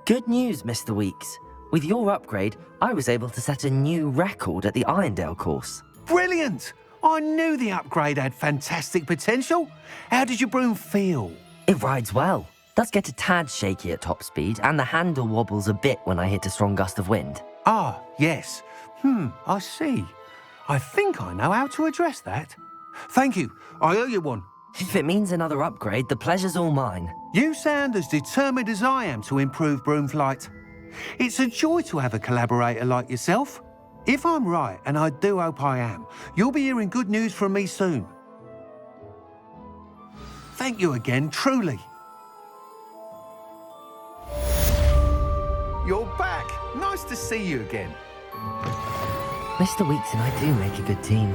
Good news, Mr. Weeks. With your upgrade, I was able to set a new record at the Irondale course. Brilliant! I knew the upgrade had fantastic potential. How did your broom feel? It rides well. Does get a tad shaky at top speed, and the handle wobbles a bit when I hit a strong gust of wind. Ah, yes. I see. I think I know how to address that. Thank you. I owe you one. If it means another upgrade, the pleasure's all mine. You sound as determined as I am to improve broom flight. It's a joy to have a collaborator like yourself. If I'm right, and I do hope I am, you'll be hearing good news from me soon. Thank you again, truly. You're back. Nice to see you again. Mr. Weeks and I do make a good team.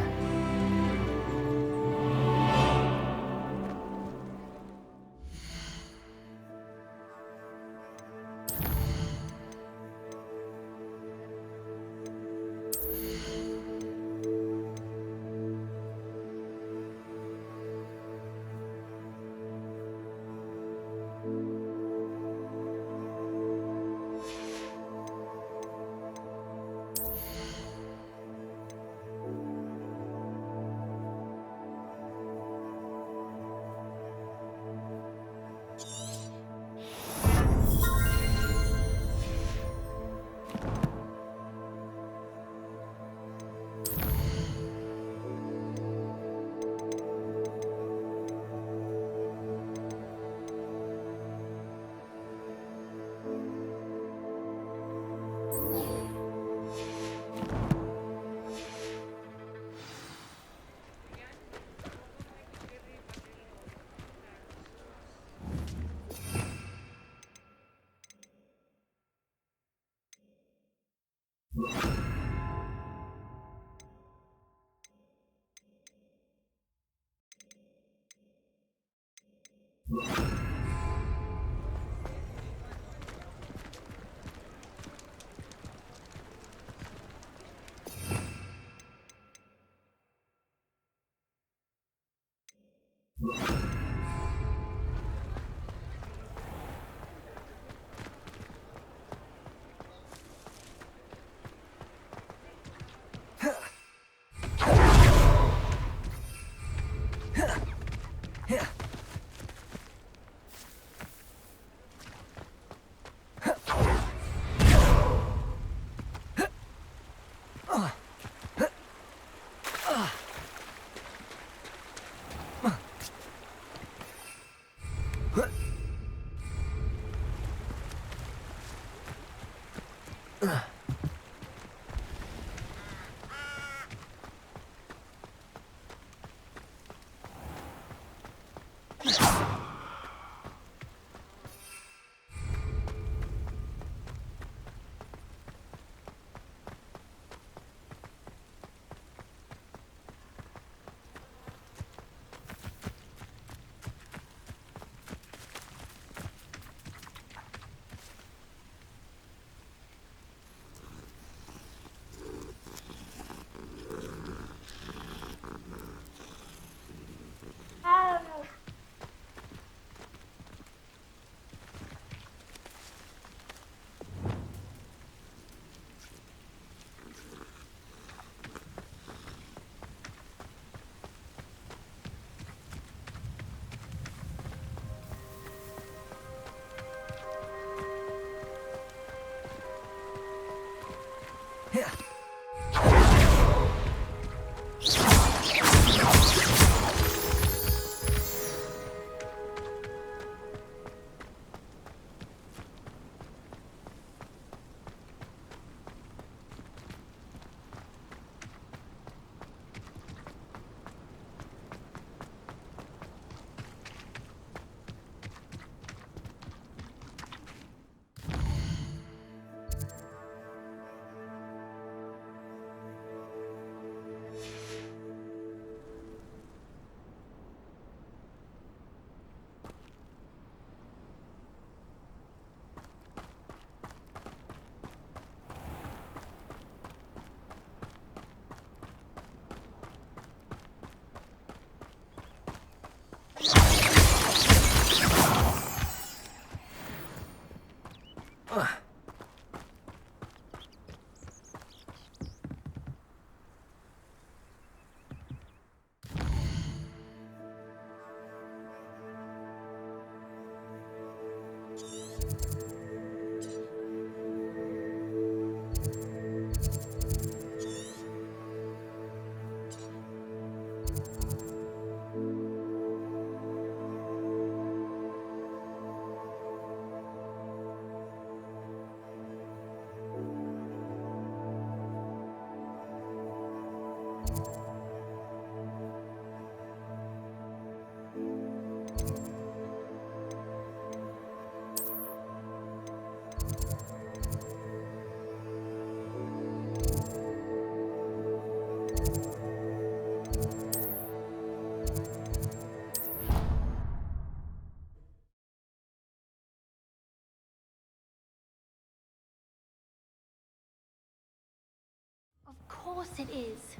course it is.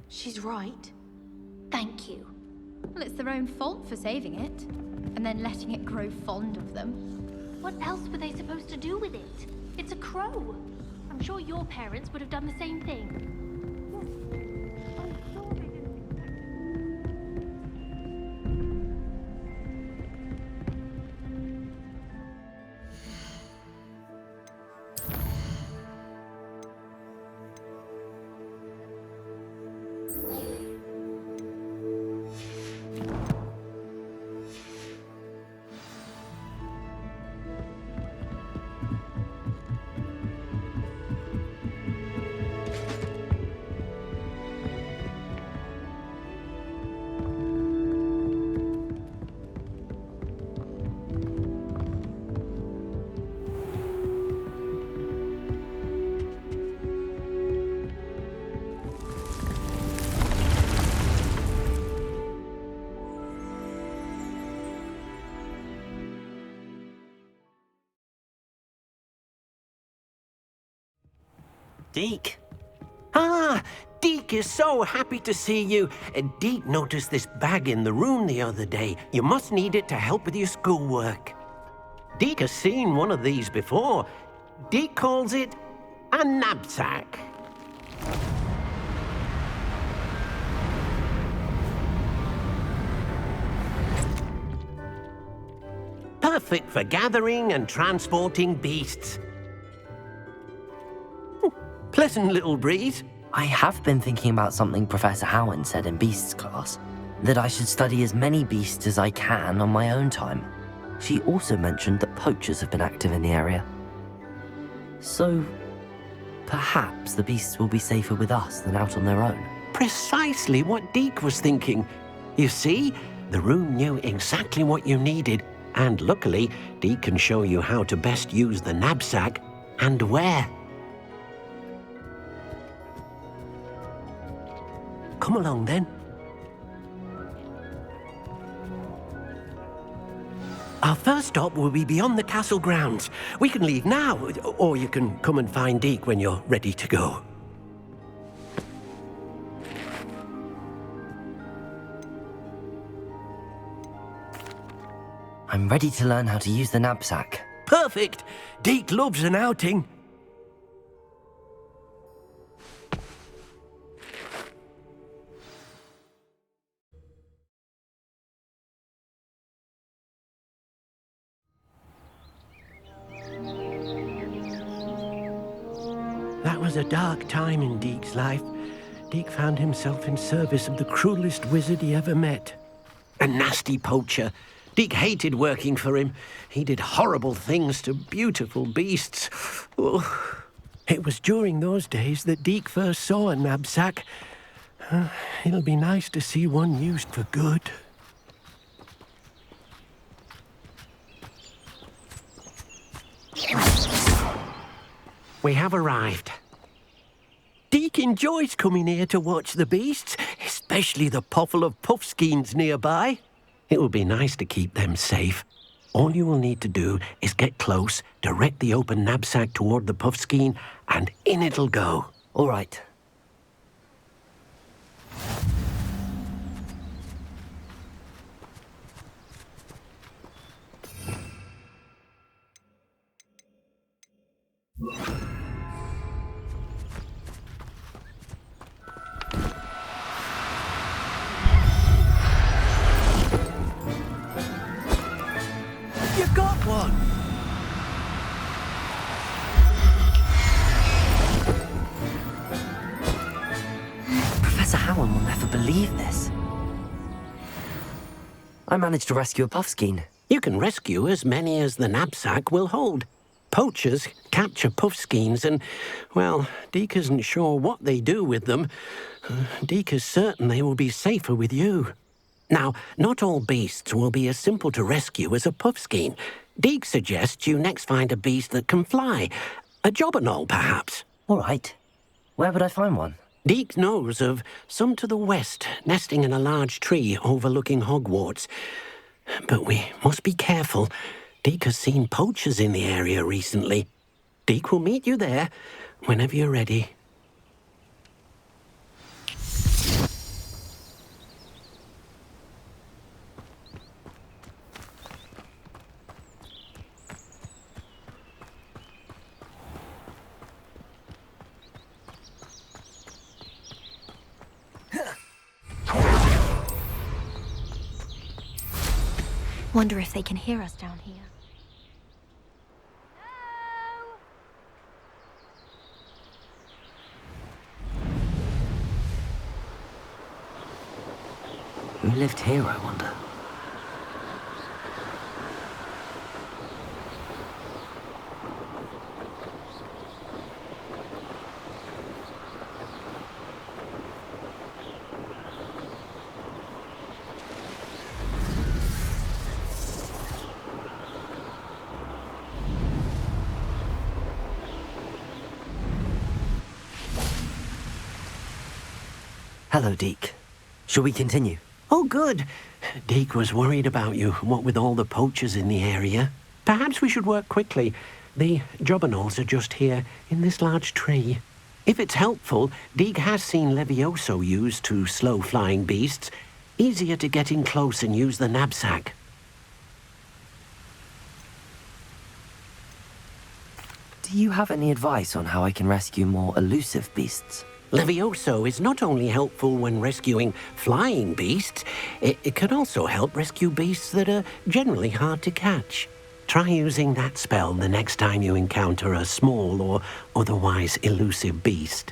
She's right. Thank you. Well, it's their own fault for saving it, and then letting it grow fond of them. What else were they supposed to do with it? It's a crow. I'm sure your parents would have done the same thing. Deke? Ah, Deke is so happy to see you. Deke noticed this bag in the room the other day. You must need it to help with your schoolwork. Deke has seen one of these before. Deke calls it a knapsack. Perfect for gathering and transporting beasts. Pleasant little breeze. I have been thinking about something Professor Howard said in Beasts class, that I should study as many beasts as I can on my own time. She also mentioned that poachers have been active in the area. So, perhaps the beasts will be safer with us than out on their own. Precisely what Deke was thinking. You see, the room knew exactly what you needed, and luckily, Deke can show you how to best use the knapsack and where. Come along, then. Our first stop will be beyond the castle grounds. We can leave now, or you can come and find Deke when you're ready to go. I'm ready to learn how to use the knapsack. Perfect! Deke loves an outing. That was a dark time in Deke's life. Deke found himself in service of the cruelest wizard he ever met. A nasty poacher. Deke hated working for him. He did horrible things to beautiful beasts. Oh. It was during those days that Deke first saw a knapsack. It'll be nice to see one used for good. We have arrived. Deke enjoys coming here to watch the beasts, especially the potful of puffskeins nearby. It will be nice to keep them safe. All you will need to do is get close, direct the open knapsack toward the puffskein, and in it'll go. All right. You got one! Professor Howard will never believe this. I managed to rescue a puffskein. You can rescue as many as the knapsack will hold. Poachers capture puffskeins and, well, Deke isn't sure what they do with them. Deke is certain they will be safer with you. Now, not all beasts will be as simple to rescue as a puffskein. Deke suggests you next find a beast that can fly. A jobberknoll, perhaps. All right. Where would I find one? Deke knows of some to the west, nesting in a large tree overlooking Hogwarts. But we must be careful. Deke has seen poachers in the area recently. Deke will meet you there whenever you're ready. Wonder if they can hear us down here. Who lived here, I wonder? Hello, Deke. Shall we continue? Oh, good. Deke was worried about you, what with all the poachers in the area. Perhaps we should work quickly. The jobberknolls are just here, in this large tree. If it's helpful, Deke has seen Levioso used to slow flying beasts. Easier to get in close and use the knapsack. Do you have any advice on how I can rescue more elusive beasts? Levioso is not only helpful when rescuing flying beasts, it can also help rescue beasts that are generally hard to catch. Try using that spell the next time you encounter a small or otherwise elusive beast.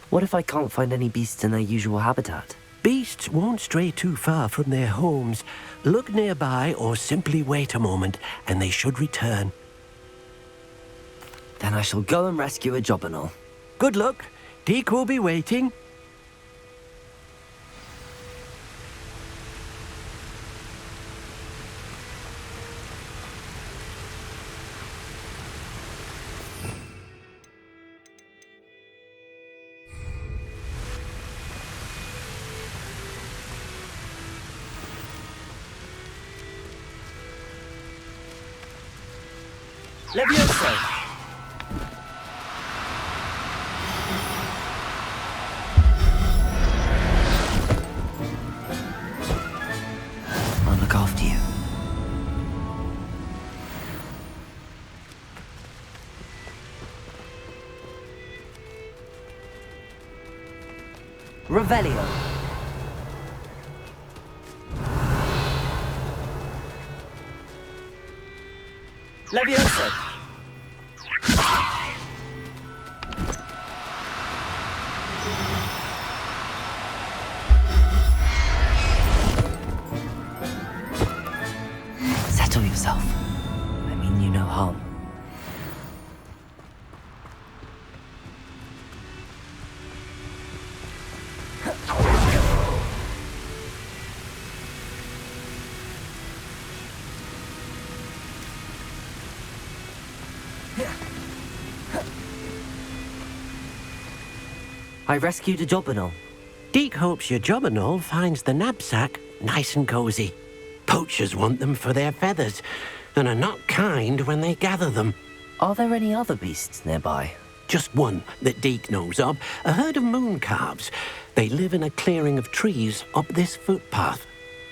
What if I can't find any beasts in their usual habitat? Beasts won't stray too far from their homes. Look nearby or simply wait a moment and they should return. Then I shall go and rescue a jobberknoll. Good luck. Deke will be waiting. Levioso! I'll look after you. Revelio. Levioso. Settle yourself. I mean you no harm. I rescued a jobberknoll. Deke hopes your jobberknoll finds the knapsack nice and cozy. Poachers want them for their feathers and are not kind when they gather them. Are there any other beasts nearby? Just one that Deke knows of, a herd of moon calves. They live in a clearing of trees up this footpath.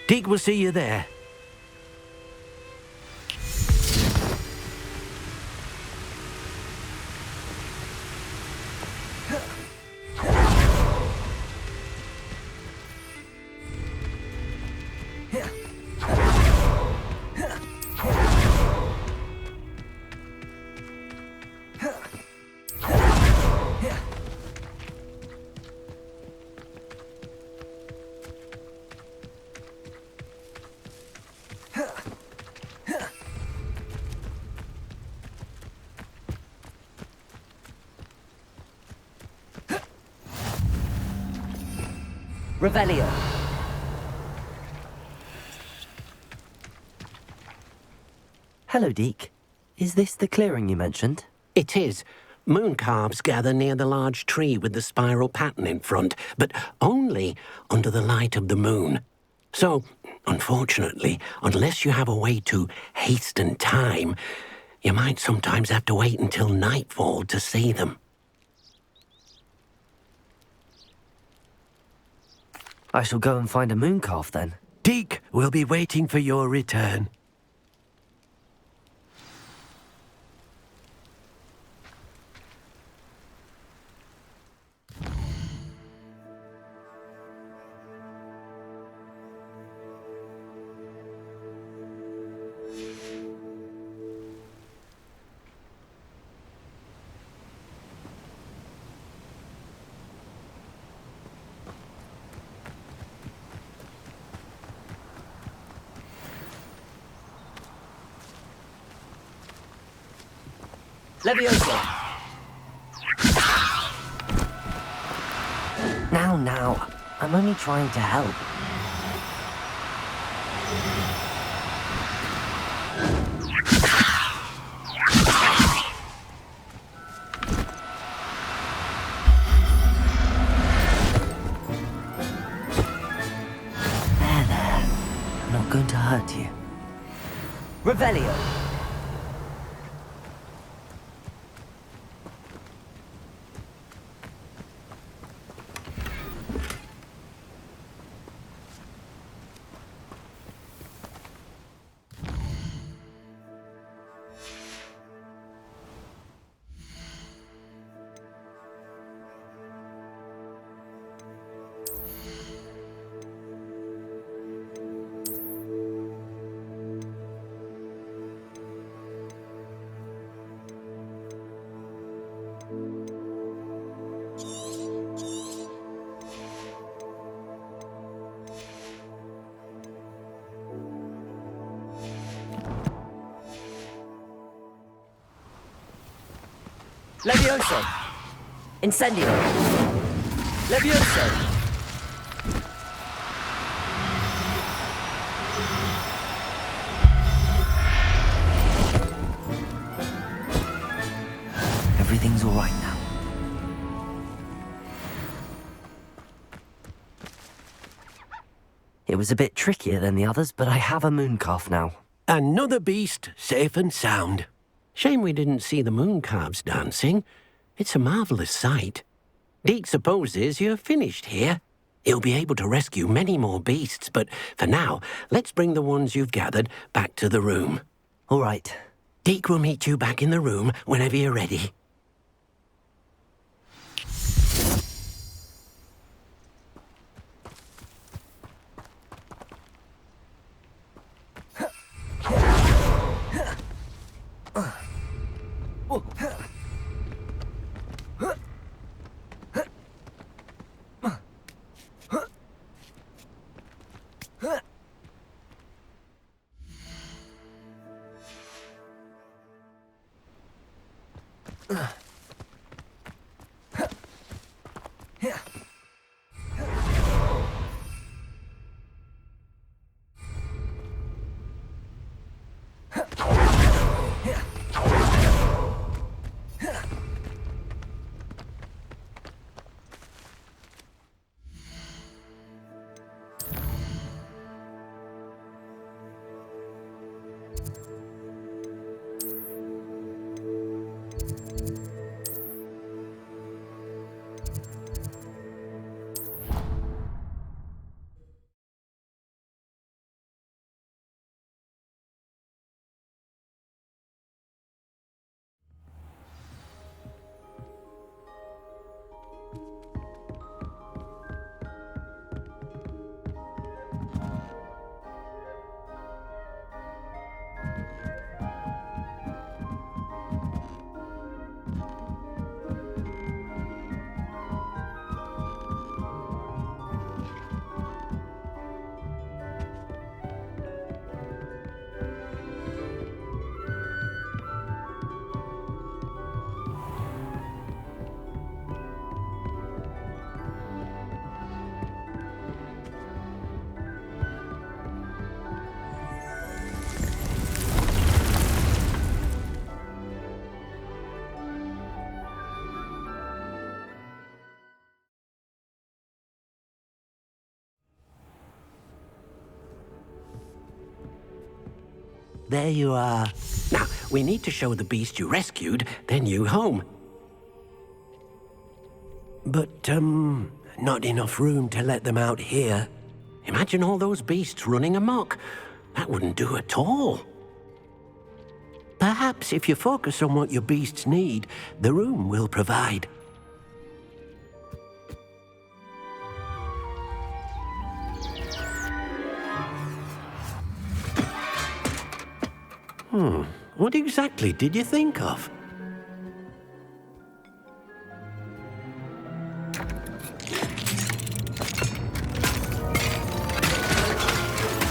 Deke will see you there. Revelio. Hello, Deke. Is this the clearing you mentioned? It is. Moon calves gather near the large tree with the spiral pattern in front, but only under the light of the moon. So, unfortunately, unless you have a way to hasten time, you might sometimes have to wait until nightfall to see them. I shall go and find a moon calf then. Deke will be waiting for your return. Levioso! Now. I'm only trying to help. There. I'm not going to hurt you. Revelio! Levioso! Incendio! Levioso! Everything's all right now. It was a bit trickier than the others, but I have a mooncalf now. Another beast, safe and sound. Shame we didn't see the mooncalves dancing. It's a marvelous sight. Deke supposes you're finished here. He'll be able to rescue many more beasts, but for now, let's bring the ones you've gathered back to the room. All right. Deke will meet you back in the room whenever you're ready. There you are. Now, we need to show the beast you rescued their new home. But, not enough room to let them out here. Imagine all those beasts running amok. That wouldn't do at all. Perhaps if you focus on what your beasts need, the room will provide. What exactly did you think of?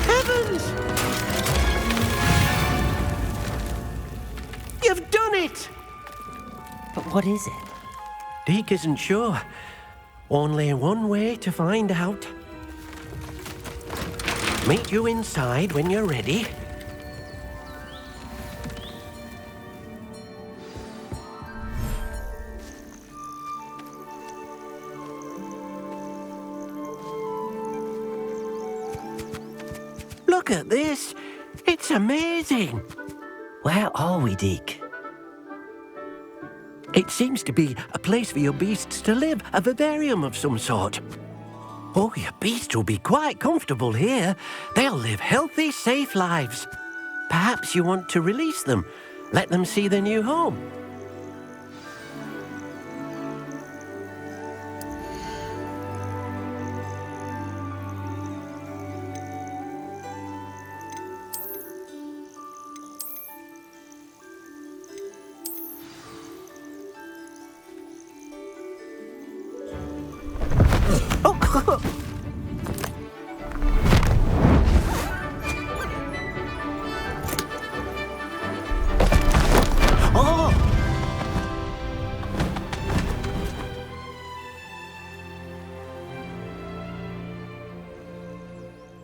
Heavens! You've done it! What is it? Deke isn't sure. Only one way to find out. Meet you inside when you're ready. Look at this. It's amazing. Where are we, Deke? It seems to be a place for your beasts to live, a vivarium of some sort. Oh, your beasts will be quite comfortable here. They'll live healthy, safe lives. Perhaps you want to release them, let them see their new home.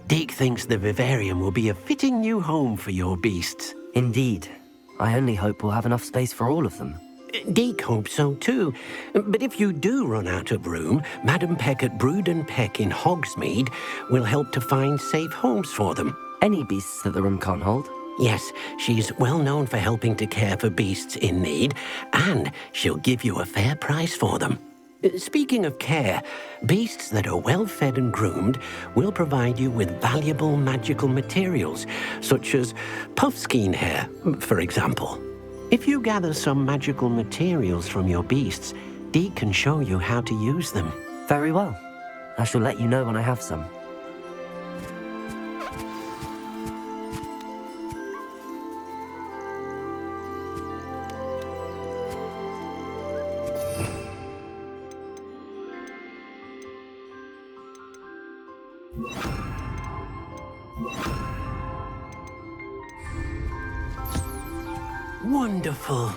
Deke thinks the vivarium will be a fitting new home for your beasts. Indeed. I only hope we'll have enough space for all of them. Deke hopes so too. But if you do run out of room, Madam Peck at Brood and Peck in Hogsmeade will help to find safe homes for them. Any beasts that the room can't hold? Yes, she's well known for helping to care for beasts in need, and she'll give you a fair price for them. Speaking of care, beasts that are well fed and groomed will provide you with valuable magical materials, such as puffskein hair, for example. If you gather some magical materials from your beasts, Deke can show you how to use them. Very well. I shall let you know when I have some. Wonderful.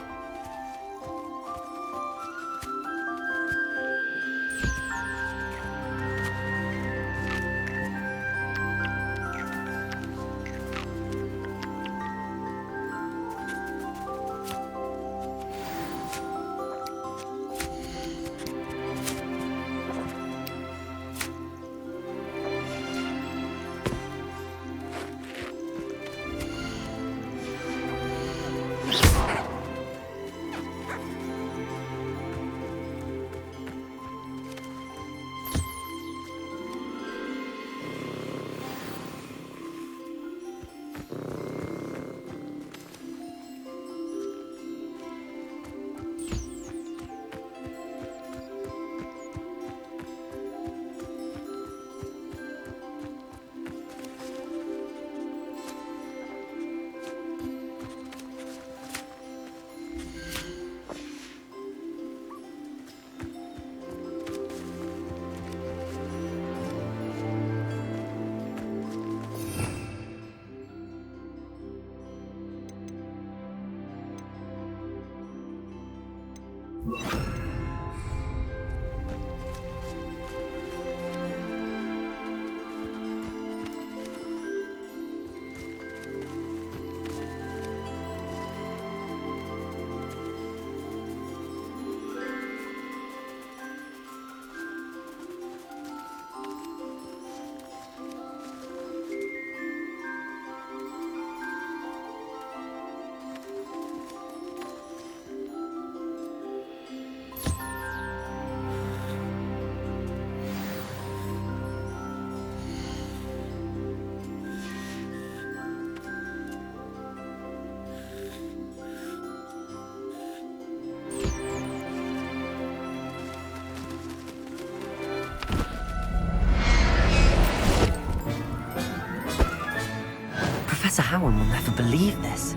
Professor Howard will never believe this.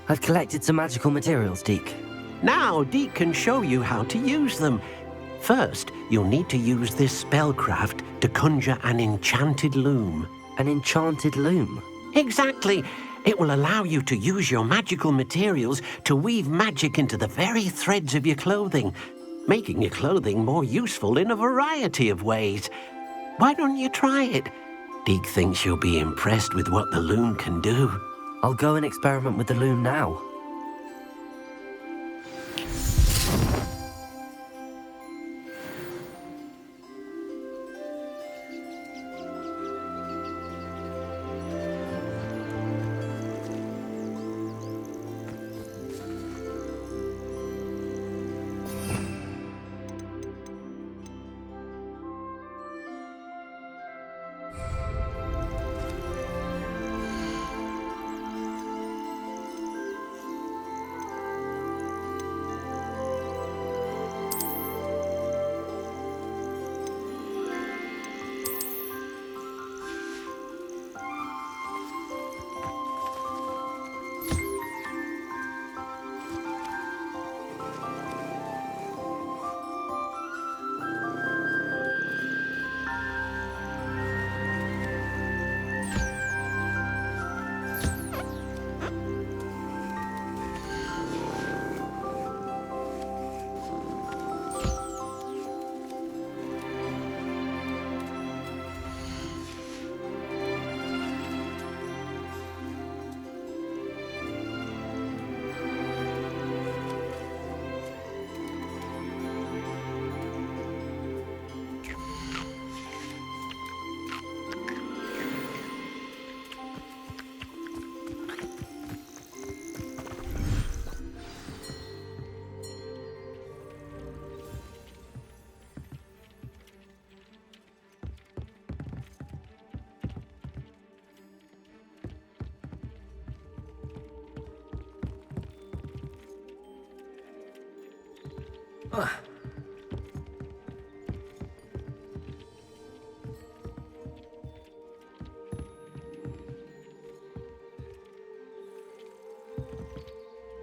I've collected some magical materials, Deke. Now Deke can show you how to use them. First, you'll need to use this spellcraft to conjure an enchanted loom. An enchanted loom? Exactly. It will allow you to use your magical materials to weave magic into the very threads of your clothing, making your clothing more useful in a variety of ways. Why don't you try it? Deke thinks you'll be impressed with what the loom can do. I'll go and experiment with the loom now.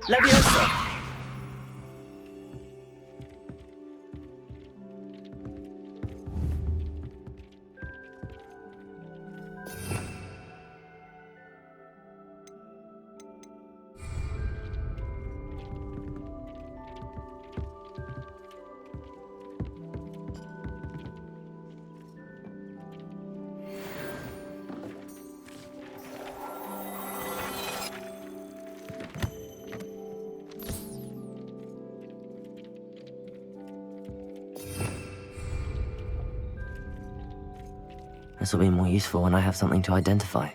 Leviosa! This will be more useful when I have something to identify.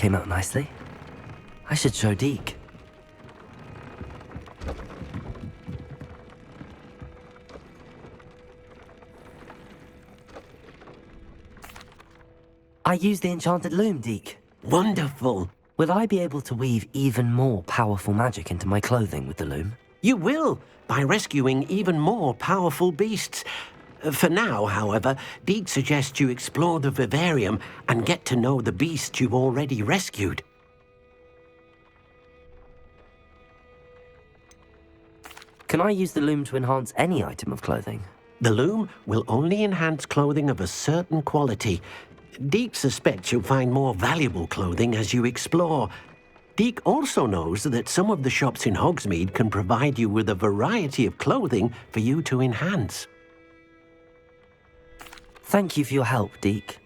came out nicely. I should show Deke. I used the enchanted loom, Deke. Wonderful. Will I be able to weave even more powerful magic into my clothing with the loom? You will, by rescuing even more powerful beasts. For now, however, Deke suggests you explore the vivarium and get to know the beasts you've already rescued. Can I use the loom to enhance any item of clothing? The loom will only enhance clothing of a certain quality. Deke suspects you'll find more valuable clothing as you explore. Deke also knows that some of the shops in Hogsmeade can provide you with a variety of clothing for you to enhance. Thank you for your help, Deke.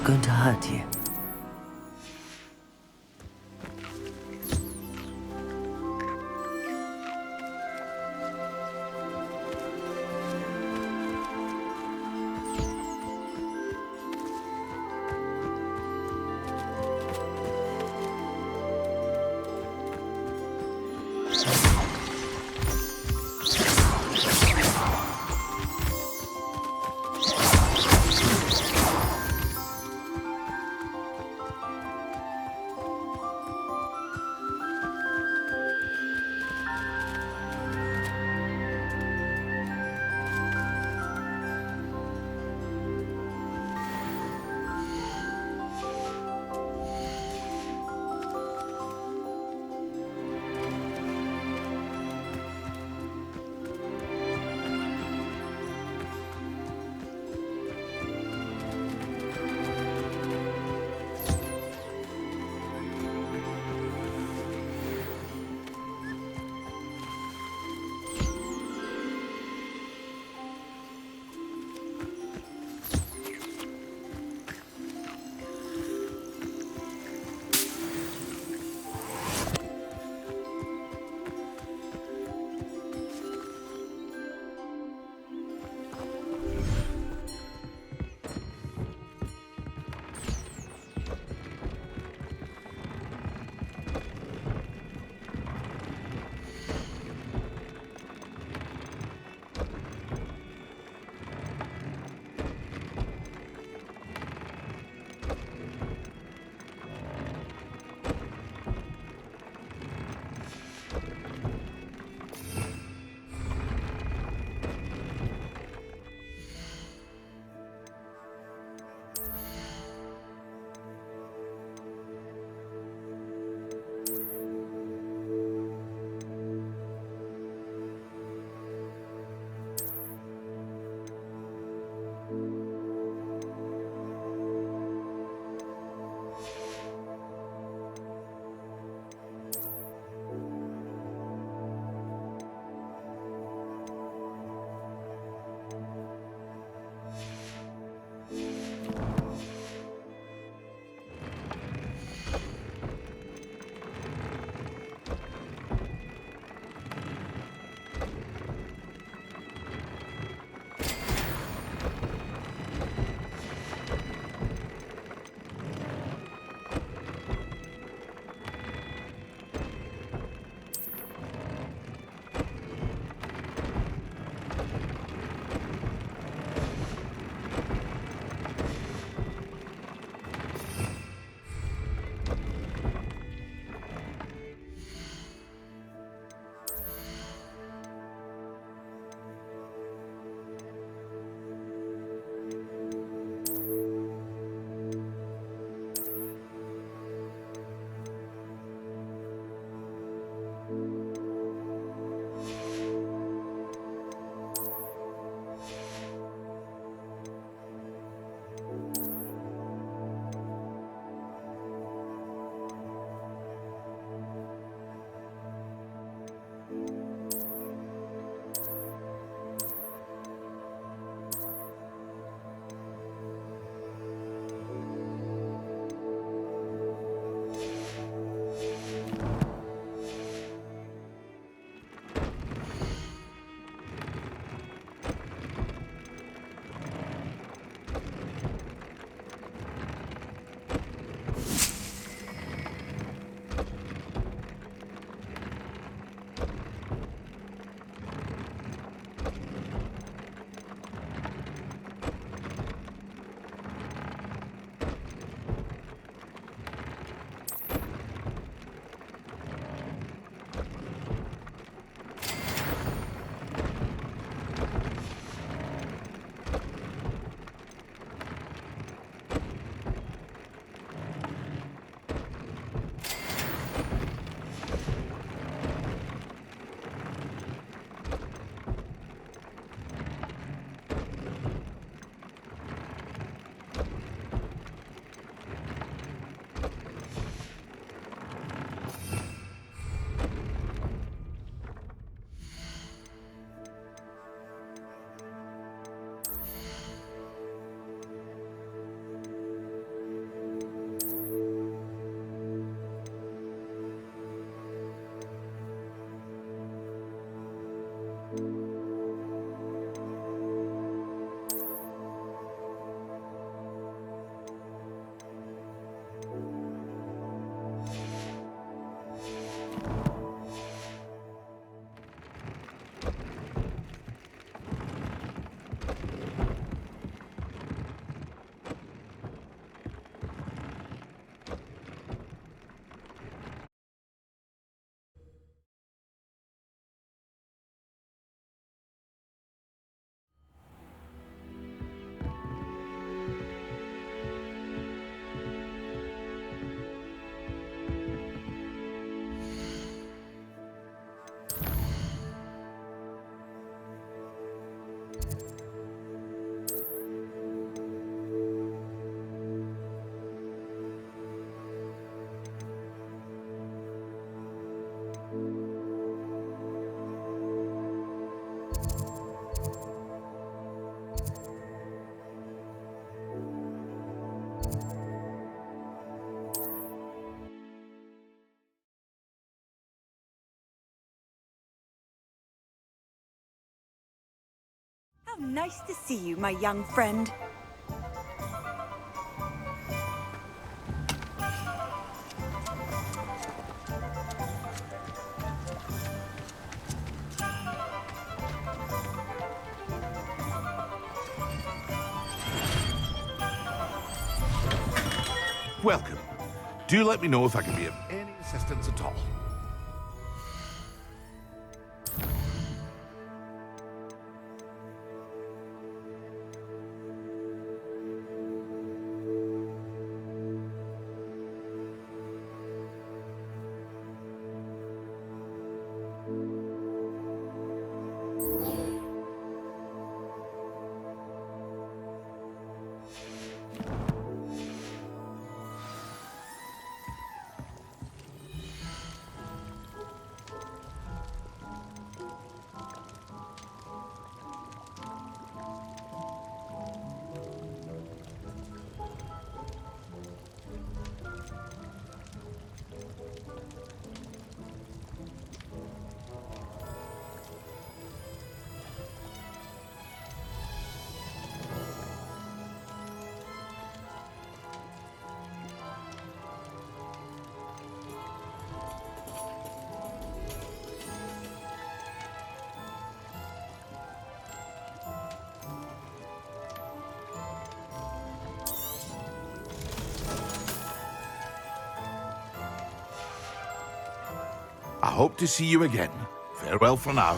Going to hurt you. How nice to see you, my young friend. Welcome. Do let me know if I can be of any assistance at all. I hope to see you again. Farewell for now.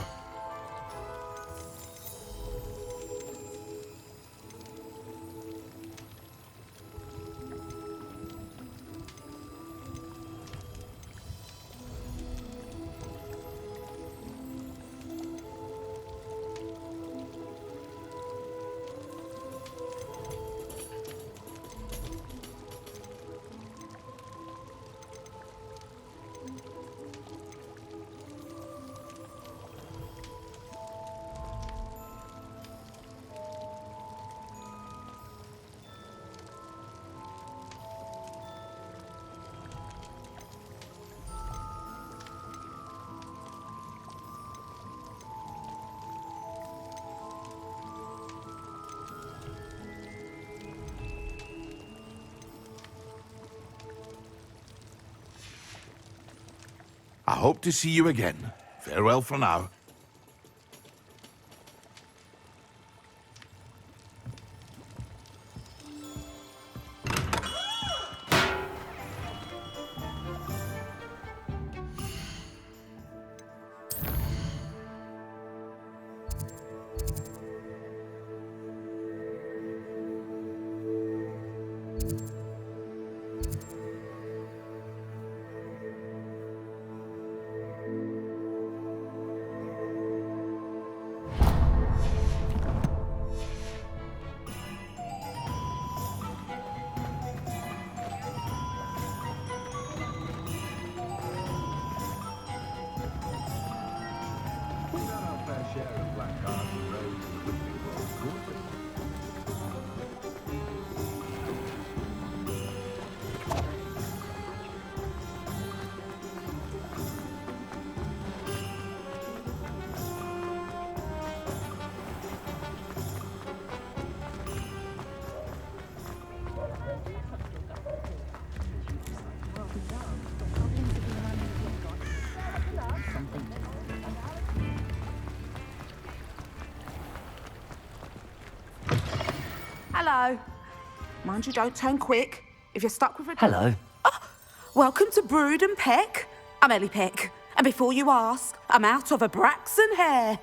I hope to see you again. Farewell for now. Hello. Mind you don't turn quick. If you're stuck with a... Hello. Welcome to Brood and Peck. I'm Ellie Peck. And before you ask, I'm out of a Braxton hair.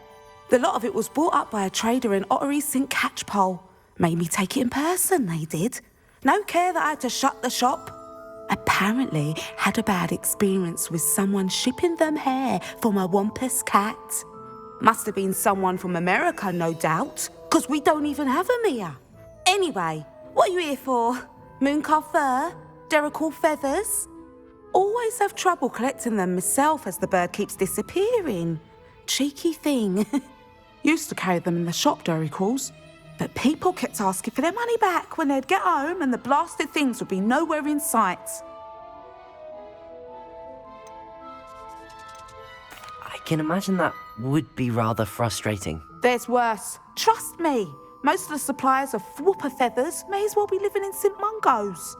The lot of it was bought up by a trader in Ottery St. Catchpole. Made me take it in person, they did. No care that I had to shut the shop. Apparently had a bad experience with someone shipping them hair for my Wampus cat. Must have been someone from America, no doubt, because we don't even have them here. Anyway, what are you here for? Mooncar fur? Derrickle feathers? Always have trouble collecting them myself as the bird keeps disappearing. Cheeky thing. Used to carry them in the shop, Derricles. But people kept asking for their money back when they'd get home and the blasted things would be nowhere in sight. I can imagine that would be rather frustrating. There's worse. Trust me. Most of the suppliers of whooper feathers may as well be living in St. Mungo's.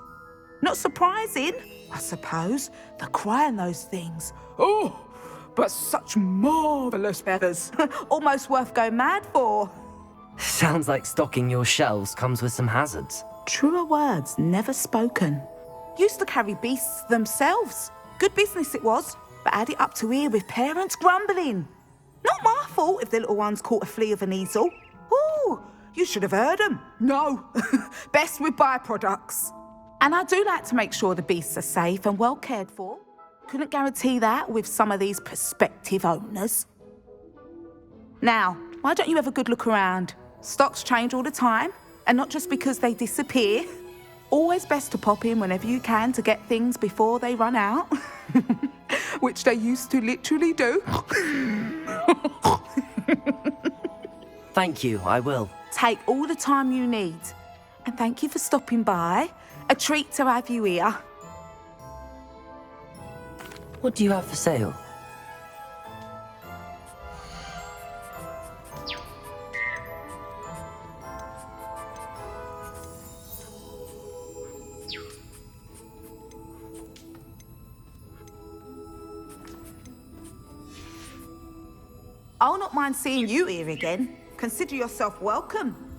Not surprising, I suppose. The cry on those things. Oh, but such marvellous feathers. Almost worth going mad for. Sounds like stocking your shelves comes with some hazards. Truer words never spoken. Used to carry beasts themselves. Good business it was, but had it up to here with parents grumbling. Not my fault if the little ones caught a flea of an easel. Ooh, you should have heard them. No, best with byproducts. And I do like to make sure the beasts are safe and well cared for. Couldn't guarantee that with some of these prospective owners. Now, why don't you have a good look around? Stocks change all the time, and not just because they disappear. Always best to pop in whenever you can to get things before they run out. Which they used to literally do. Thank you, I will. Take all the time you need. And thank you for stopping by. A treat to have you here. What do you have for sale? I'll not mind seeing you here again. Consider yourself welcome.